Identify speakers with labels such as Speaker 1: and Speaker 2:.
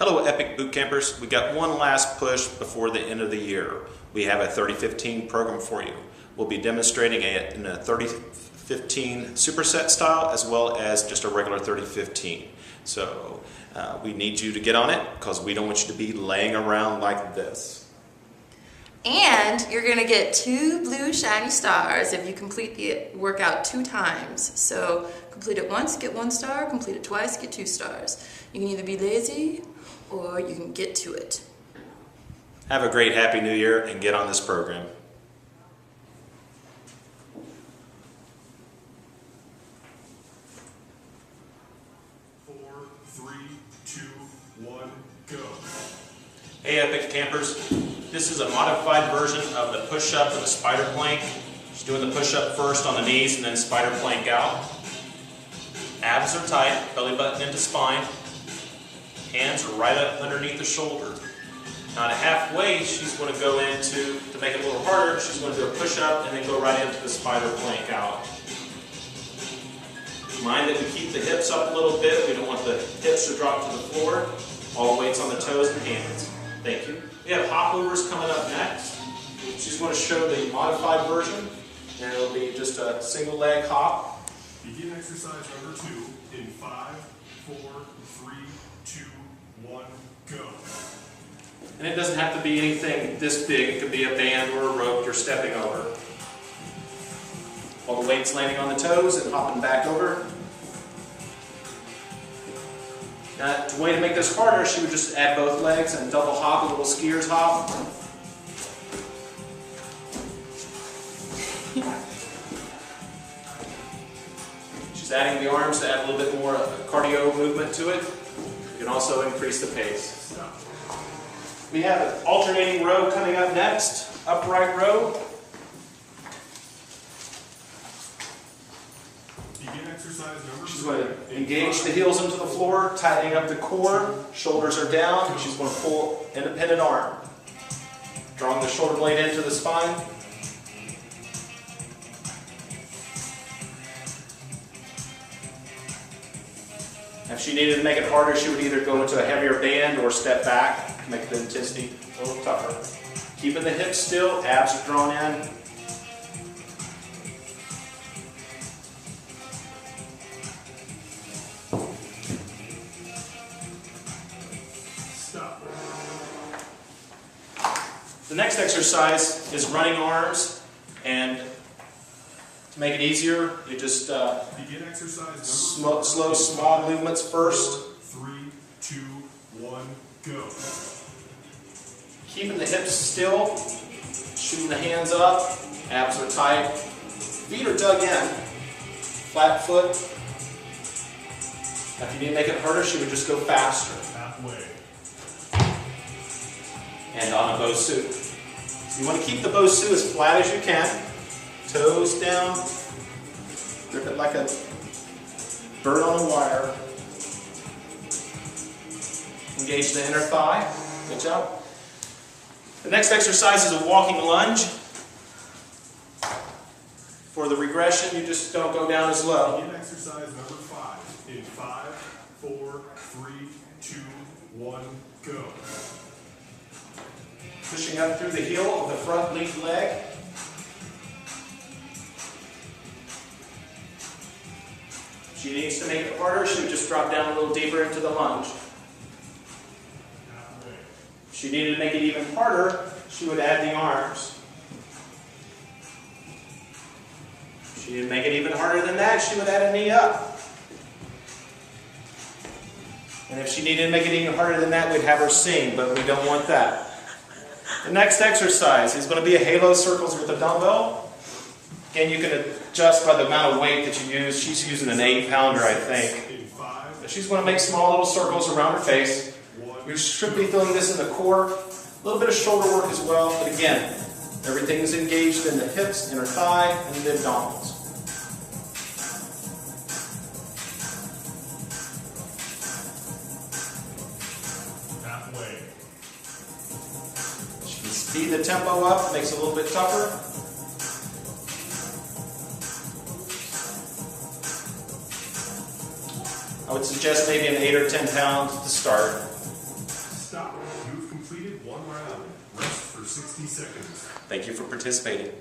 Speaker 1: Hello EPIQ boot campers, we got one last push before the end of the year. We have a 30-15 program for you. We'll be demonstrating it in a 30-15 superset style as well as just a regular 30-15. So we need you to get on it because we don't want you to be laying around like this.
Speaker 2: And you're going to get 2 blue shiny stars if you complete the workout 2 times. So complete it once, get 1 star, complete it twice, get 2 stars. You can either be lazy or you can get to it.
Speaker 1: Have a great Happy New Year and get on this program.
Speaker 3: Go.
Speaker 1: Hey EPIQ campers, this is a modified version of the push-up and the spider plank. Just doing the push-up first on the knees and then spider plank out. Abs are tight, belly button into spine. Hands are right up underneath the shoulder. Now at halfway, she's going to go into, to make it a little harder, she's going to do a push-up and then go right into the spider plank out. Mind that we keep the hips up a little bit. We don't want the hips to drop to the floor. All weights on the toes and hands. Thank you. We have hopovers coming up next. She's going to show the modified version, and it'll be just a single leg hop.
Speaker 3: Begin exercise number 2 in 5, 4, 3, 2, 1, go.
Speaker 1: And it doesn't have to be anything this big. It could be a band or a rope you're stepping over. All the weights landing on the toes and hopping back over. Now, the way to make this harder, she would just add both legs and double hop, a little skier's hop. She's adding the arms to add a little bit more cardio movement to it. You can also increase the pace. We have an alternating row coming up next, upright row. She's going to engage the heels into the floor, tightening up the core, shoulders are down, she's going to pull independent arm. Drawing the shoulder blade into the spine. If she needed to make it harder, she would either go into a heavier band or step back to make the intensity a little tougher. Keeping the hips still, abs are drawn in. The next exercise is running arms, and to make it easier, you just
Speaker 3: begin exercise
Speaker 1: slow, small movements first.
Speaker 3: 4, 3, 2, 1, go.
Speaker 1: Keeping the hips still, shooting the hands up, abs are tight, feet are dug in, flat foot. Now if you need to make it harder, she would just go faster.
Speaker 3: Halfway.
Speaker 1: And on a Bosu. So you want to keep the Bosu as flat as you can. Toes down. Grip it like a bird on a wire. Engage the inner thigh. Good job. The next exercise is a walking lunge. For the regression, you just don't go down as low.
Speaker 3: Begin exercise number 5 in 5, 4, 3, 2, 1, go.
Speaker 1: Pushing up through the heel of the front lead leg. If she needs to make it harder, she would just drop down a little deeper into the lunge. If she needed to make it even harder, she would add the arms. If she needed to make it even harder than that, she would add a knee up. And if she needed to make it even harder than that, we'd have her sing, but we don't want that. The next exercise is going to be a halo circles with a dumbbell. Again, you can adjust by the amount of weight that you use. She's using an 8-pounder, I think. But she's going to make small little circles around her face. You should be feeling this in the core. A little bit of shoulder work as well. But again, everything is engaged in the hips, inner thigh, and the abdominals.
Speaker 3: Halfway.
Speaker 1: Speed the tempo up, makes it a little bit tougher. I would suggest maybe an 8 or 10 pounds to start.
Speaker 3: complete 1 round. Rest for 60 seconds.
Speaker 1: Thank you for participating.